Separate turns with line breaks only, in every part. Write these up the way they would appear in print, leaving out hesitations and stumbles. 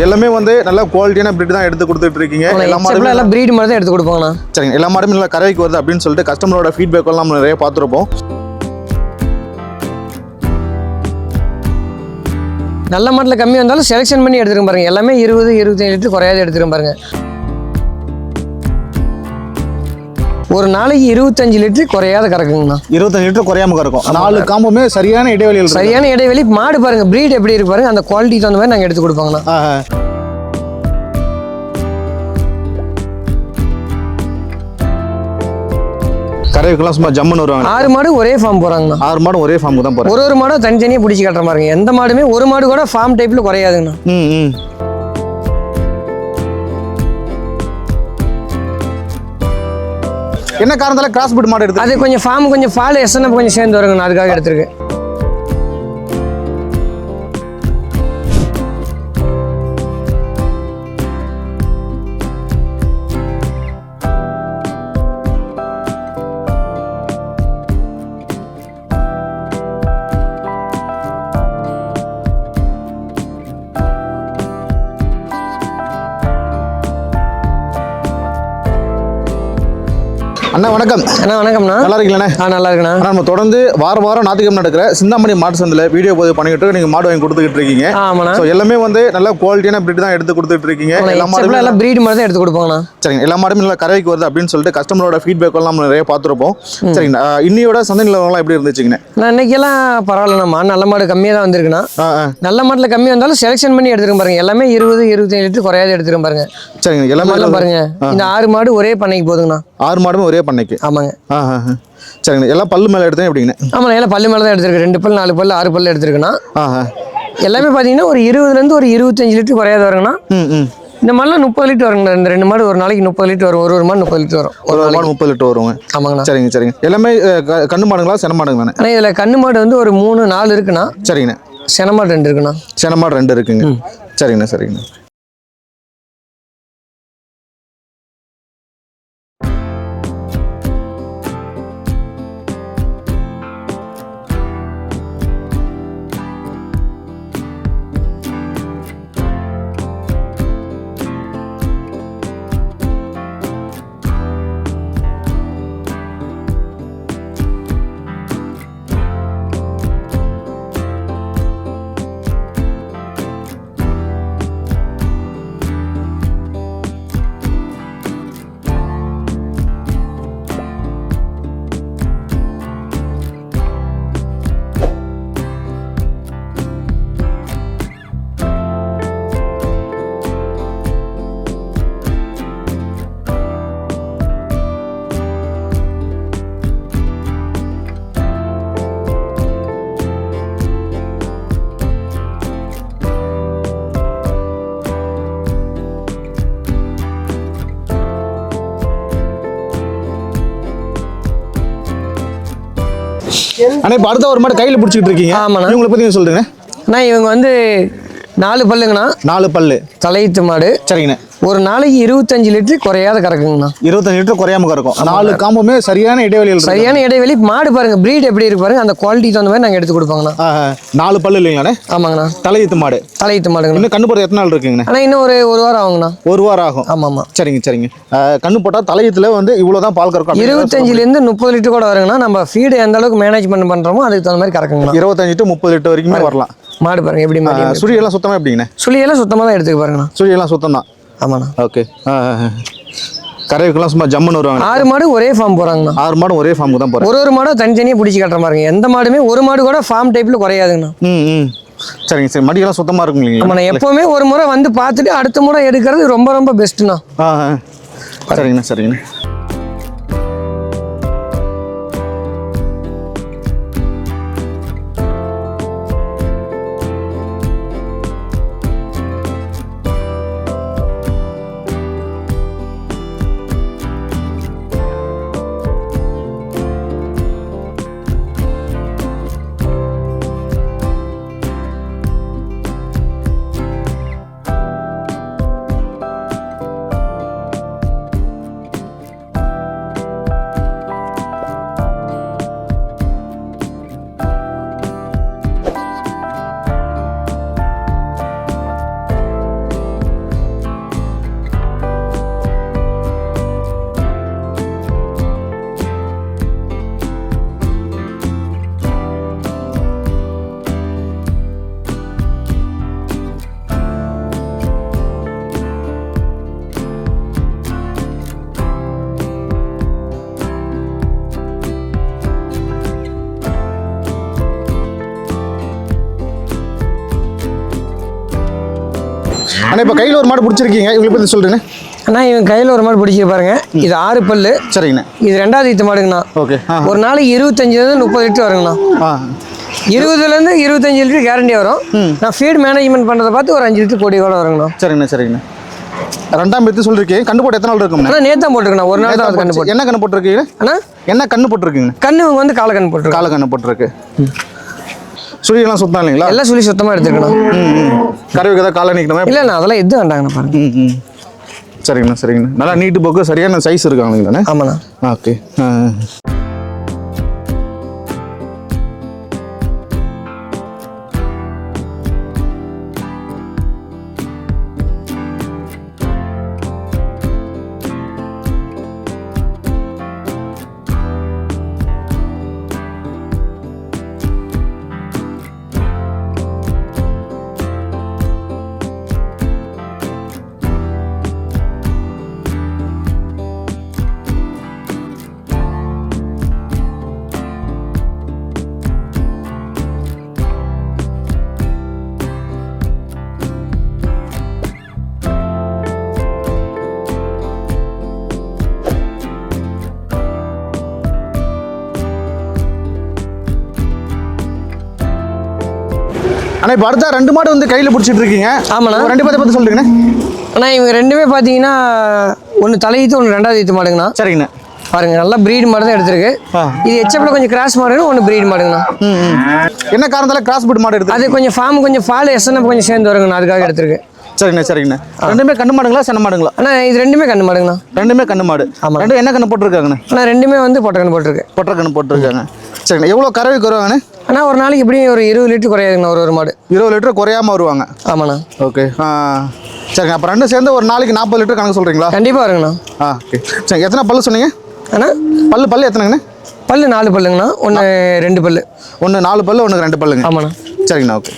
எல்லாமே வந்து நல்ல குவாலிட்டியான பிரீட் தான் எடுத்து கொடுத்துட்டு இருக்கீங்க.
எல்லா மாடுமே எல்லாம் பிரீட் மாதிரி தான் எடுத்து கொடுப்பாங்கண்ணா.
சரிங்க, எல்லா மாடுமே நல்லா கரைக்கு வருது அப்படின்னு சொல்லிட்டு கஸ்டமரோட ஃபீட்பேக் எல்லாம் நம்ம நிறைய பார்த்துருப்போம்.
நல்ல மாட்டில் கம்மி வந்தாலும் செலெக்ஷன் பண்ணி எடுத்துருக்க பாருங்க. எல்லாமே 20-25 லிட்டர் குறையாது எடுத்துருக்க பாருங்க. ஒரு நாளைக்கு 25 லிட்டர் குறையாத கறக்குங்கண்ணா.
25 லிட்டர் குறையாம கறக்கும். 4 காம்புமே சரியான இடைவெளியில்
சரியான இடைவெளி. மாடு பாருங்க பிரீட் எப்படி இருக்கு பாருங்க. அந்த குவாலிட்டிக்கு தகுந்த மாதிரி நாங்கள் எடுத்து கொடுப்பாங்கண்ணா.
கரைக்கெல்லாம் சும்மா ஜம்முன்னு வருவாங்க.
6 மாடு ஒரே ஃபார்ம் போறாங்கண்ணா.
6 மாடு ஒரே ஃபார்முக்கு தான் போறாங்க.
ஒரு மாடும் தனித்தனியாக பிடிச்சி கட்டுற பாருங்க. எந்த மாடுமே ஒரு மாடு கூட ஃபார்ம் டைப்ல குறையாதுங்கண்ணா.
என்ன காரணத்தால கிராஸ் பீட் மாடு எடுத்து?
அது கொஞ்சம் ஃபார்ம் கொஞ்சம் ஃபால் எஸ்என்எஃப் கொஞ்சம் சேர்ந்து வருங்கண்ணா. அதுக்காக எடுத்துருக்கு.
அண்ணா வணக்கம்.
அண்ணா வணக்கம்ண்ணா.
நல்லா இருக்கீங்களா?
நல்லா இருக்குண்ணா.
நம்ம தொடர்ந்து வாரம் ஞாயிற்றுக்கிழமை நடக்கிற சிந்தாமணி மாட்டு சந்தையில் வீடியோ பதிவு பண்ணிக்கிட்டு நீங்கள் மாடு வாங்கி கொடுத்துக்கிட்டு இருக்கீங்க.
ஆமாண்ணா.
ஸோ எல்லாமே வந்து நல்ல குவாலிட்டியான பிரீட் தான் எடுத்து கொடுத்துட்டு இருக்கீங்க.
எல்லா மாடுமே எல்லாம் பிரீட் மாதிரி தான் எடுத்து கொடுப்பாங்கண்ணா.
சரிங்க, எல்லா மாடுமே நல்லா கரைக்கு வருது அப்படின்னு சொல்லிட்டு கஸ்டமரோட ஃபீட்பேக் எல்லாம் நம்ம நிறைய பார்த்துருப்போம். சரிங்க, இன்னையோட சந்தை நிலவரம்லாம் எப்படி இருந்துச்சுங்கண்ணா?
நான் இன்னைக்கெல்லாம் பரவாயில்லண்ணா. நல்ல மாடு கம்மியாக தான் வந்திருக்குண்ணா. நல்ல மாட்டில் கம்மி வந்தாலும் செலெக்ஷன் பண்ணி எடுத்துருக்க பாருங்க. எல்லாமே 20-25 லிட்டர் குறையாது எடுத்துருக்க பாருங்க.
சரிங்க, எல்லாமே
பாருங்க. இந்த 6 மாடு ஒரே பண்ணைக்கு போதுங்கண்ணா.
6 மாடுமே ஒரே பண்ணைக்கு?
ஆமாங்க.
சரிங்க, எல்லாம் பல்லு மேலே எடுத்தேன் எப்படிங்கண்ணா?
ஆமாண்ணா, எல்லாம் பல்லு மேலே தான் எடுத்துருக்கு. 2 பல் 4 பல் 6 பல் எடுத்துருக்குண்ணா. எல்லாமே பார்த்தீங்கன்னா ஒரு 20 to 25 லிட்டர் குறையாது வருங்கண்ணா. இந்த மாதிரிலாம் 30 லிட்டர் வருங்கண்ணா. இந்த 2 மாடு ஒரு நாளைக்கு 30 லிட்டர் வரும். ஒரு மாடு 30 லிட்டர் வரும்.
ஒரு மாடு 30 லிட்டர் வருங்க.
ஆமாங்கண்ணா.
சரிங்க சரிங்க, எல்லாமே கண்ணு மாடுங்களா சென மாடுங்கண்ணா?
ஆனால் இதில் கண்ணு மாடு வந்து ஒரு 3-4 இருக்குண்ணா.
சரிங்கண்ணா.
சென மாடு 2 இருக்குண்ணா.
சென மாடு 2 இருக்குங்க. சரிங்கண்ணா சரிங்கண்ணா. அண்ணா இப்போ அடுத்த ஒரு மாடு கையில் பிடிச்சிட்டு இருக்கீங்க.
ஆமாண்ணா.
இவங்களை பற்றி சொல்லுங்க.
அண்ணா இவங்க வந்து 4 பல்லுங்கண்ணா. 4
பல்லு
தலையீத்து மாடு.
சரிங்கண்ணா.
ஒரு நாளைக்கு 25 லிட்டர் குறையாத கறக்குங்கண்ணா.
25 லிட்டர் குறையாம கறக்கும். 4 காம்புமே சரியான இடைவெளியில்.
சரியான இடைவெளி. மாடு பாருங்க பிரீட் எப்படி இருக்கு பாருங்க. அந்த குவாலிட்டிக்கு தகுந்த மாதிரி நாங்கள் எடுத்து கொடுப்பாங்கண்ணா.
4 பல்லு இல்லைங்களாண்ணே?
ஆமாங்கண்ணா.
தலையீத்து மாடு.
தலையீத்து மாடுங்க.
இன்னும் கண்ணு போட எத்தனை நாள் இருக்குங்கண்ணா?
ஆனால் இன்னும் ஒரு வாரம் ஆகுங்கண்ணா.
1 வாரம் ஆகும்.
ஆமாம்.
சரிங்க சரிங்க. கண்ணு போட்டால் தலையீத்துல வந்து இவ்வளோதான் பால் கறக்கும்.
25 to 30 லிட்டர் கூட வருங்கண்ணா. நம்ம ஃபீடு எந்த அளவுக்கு மேனேஜ்மெண்ட் பண்ணுறோமோ அதுக்கு தகுந்த மாதிரி கறக்குங்கண்ணா.
25 to 30 லிட்டர் வரைக்குமே வரலாம்.
மாடு பாருங்க எப்படி மாடு.
சுழியெல்லாம் சுத்தமாக எப்படிங்கண்ணா?
சுழியெல்லாம் சுத்தமாக தான் எடுத்துக்க பாருங்கண்ணா.
சுழியெல்லாம் சுத்தம் தான்.
ஆமாண்ணா.
ஓகே. கரைக்கெல்லாம் சும்மா ஜம்முன்னு வருவாங்க.
6 மாடு ஒரே ஃபார்ம் போறாங்கண்ணா.
6 மாடு ஒரே ஃபார்முக்கு தான் போறாங்க.
ஒரு மாடும் தனித்தனியாக பிடிச்சி கட்டுற பாருங்க. எந்த மாடுமே ஒரு மாடு கூட ஃபார்ம் டைப்ல குறையாதுங்கண்ணா.
சரிங்க சரி. மடியெல்லாம் சுத்தமாக இருக்குங்களா?
ஆமாண்ணா. எப்பவுமே ஒரு முறை வந்து பார்த்துட்டு அடுத்த முறை எடுக்கிறது ரொம்ப ரொம்ப பெஸ்ட்டுண்ணா.
சரிங்கண்ணா சரிங்கண்ணா. ஆனால் இப்போ கையில் ஒரு மாடு பிடிச்சிருக்கீங்க, இவங்களை பற்றி சொல்கிறீங்க.
அண்ணா இவன் கையில் ஒரு மாடு பிடிச்சி பாருங்க, இது 6 பல்லு.
சரிங்கண்ணா.
இது 2வது ஈத்து மாடுங்கண்ணா.
ஓகே.
ஒரு நாளைக்கு 25 30 லிட்டர் வருங்கண்ணா. 20 25 லிட்டர் கேரண்டி வரும். நான் ஃபீட் மேனேஜ்மெண்ட் பண்ணுறதை பார்த்து ஒரு 5 லிட்டர் கோடி கூட வருங்கண்ணா.
சரிங்கண்ணா. 2ஆம் பேத்து சொல்லிருக்கீங்க. கண்ணு போட்டு எத்தனை நாள் இருக்கும்ண்ணா?
ஆனால் நேற்று தான் போட்டுருக்கேண்ணா. ஒரு நாள் தான் கண்ணு போட்டு.
என்ன கண்ணு போட்டிருக்கீங்க
அண்ணா?
என்ன கண்ணு போட்டிருக்கீங்க?
கண்ணு வந்து காலை கண்ணு போட்டுருக்கு.
காலை கண்ணு போட்டிருக்கு. சுழியெல்லாம் சுத்தம் இல்லைங்களா?
எல்லாம் சுழி சுத்தமாக எடுத்துருக்கணும்.
கறவைக்கு ஏதாவது காலை நிற்கணுமா?
இல்லைண்ணா அதெல்லாம் எதுவும் வேண்டாங்கண்ணா பாருங்க.
சரிங்கண்ணா. நல்லா நீட்டு போக்கு சரியான சைஸ் இருக்காங்கண்ணா.
ஆமாண்ணா.
ஓகே. ஆனால் இப்போ அடுத்த 2 மாடு வந்து கையில் பிடிச்சிட்டு இருக்கீங்க.
ஆமாண்ணா.
2 பேரை பற்றி சொல்கிறீங்கண்ணா.
ஆனால் இவங்க 2மே பார்த்தீங்கன்னா ஒன்று தலையீத்து, ஒன்று 2வது ஈத்து மாடுங்கண்ணா.
சரிங்கண்ணா.
பாருங்க நல்லா பிரீடு மாடு தான் எடுத்திருக்கு. இது எச்சப்பில் கொஞ்சம் கிராஸ் மாடுங்க, ஒன்று பிரீடு மாடுங்கண்ணா.
என்ன காரணத்தால் கிராஸ் பீட் மாடு எடுத்து?
அது கொஞ்சம் ஃபார்ம் கொஞ்சம் பால் எஸ்என்எஃப் கொஞ்சம் சேர்ந்து வருங்கண்ணா, அதுக்காக எடுத்திருக்கு.
சரிங்கண்ணா. 2மே கண்ணு மாடுங்களா சென்ன மாடுங்களா?
ஆனால் இது 2மே கண்ணு மாடுங்கண்ணா.
2மே கண்ணு மாடு.
ஆமாம்.
2 என்ன கண்ணு போட்டிருக்காங்கண்ணா?
ஆனால் 2மே வந்து பொட்டை கண்ணு போட்டிருக்கு.
பொட்டை கண்ணு போட்டிருக்காங்க. சரிங்கண்ணா. எவ்வளோ கறவைக்கு வருவாங்கண்ணே?
ஆனால் ஒரு நாளைக்கு எப்படியும் ஒரு 20 லிட்டர் குறையாதுங்கண்ணா ஒரு மாடு.
20 லிட்டர் குறையாமல் வருவாங்க.
ஆமாண்ணா.
ஓகே. சரிங்க. அப்போ 2 சேர்ந்து ஒரு நாளைக்கு 40 லிட்டர் கணக்கு சொல்கிறீங்களா?
கண்டிப்பாக வருங்கண்ணா.
ஓகே. சரி, எத்தனை பல்லு சொன்னீங்க?
ஆனால்
பல்லு எத்தனைங்கண்ணே?
பல்லு 4 பல்லுங்கண்ணா. ஒன்று 2 பல்லு.
ஒன்று 4 பல்லு, ஒன்று 2 பல்லுங்க.
ஆமாண்ணா.
சரிங்கண்ணா. ஓகே.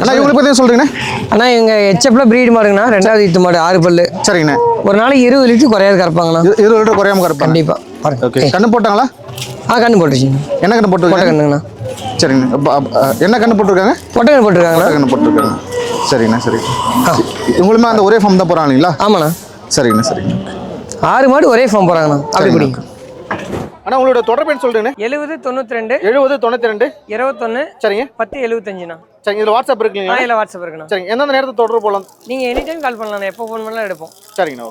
அண்ணா இவங்களை பற்றி சொல்கிறீங்கண்ணே.
ஆனால் இவங்க எச்சப்பில் பிரீடு மாடுங்கண்ணா. 2வது ஈத்து மாடு 6 பல்லு.
சரிங்கண்ணா.
ஒரு நாளைக்கு 20 லிட்டர் குறையாது கறப்பாங்கண்ணா.
20 லிட்டர் குறையாமல் கறப்பாங்க.
கண்டிப்பாக பாருங்க.
ஓகே. கண்ணு போட்டாங்களா?
கண்ணு போட்டுருச்சுங்க.
என்ன கண்ணு
பொட்டை
போட்டுருக்காங்க?
கண்ணுங்கண்ணா.
சரிங்கண்ணா. என்ன கண்ணு போட்டிருக்காங்க?
பொட்டை கண்ணு போட்டிருக்காங்கண்ணா.
கண்ணு போட்டிருக்காங்க. சரிங்கண்ணா. சரி. இவங்களுமே அந்த ஒரே ஃபார்ம் தான் போகிறாங்களா?
ஆமாண்ணா.
சரிங்கண்ணா.
6 மாடு ஒரே ஃபார்ம் போகிறாங்கண்ணா. அப்படி பிடிங்க.
அண்ணா உங்களோட தொடர்பு என்ன சொல்கிறீங்கண்ணே?
70 92
70 92
21
சரிங்க
10 75ண்ணா.
சரிங்க. இதில் வாட்ஸ்அப் இருக்குங்களா?
இல்லை வாட்ஸ்அப் இருக்குண்ணா.
சரிங்க. எந்தெந்த நேரத்தில் தொடர்பு போகலாம்?
நீங்கள் எனி டைம் கால் பண்ணலாம். எப்போ ஃபோன் பண்ணலாம் எடுப்போம்.
சரிங்கண்ணா.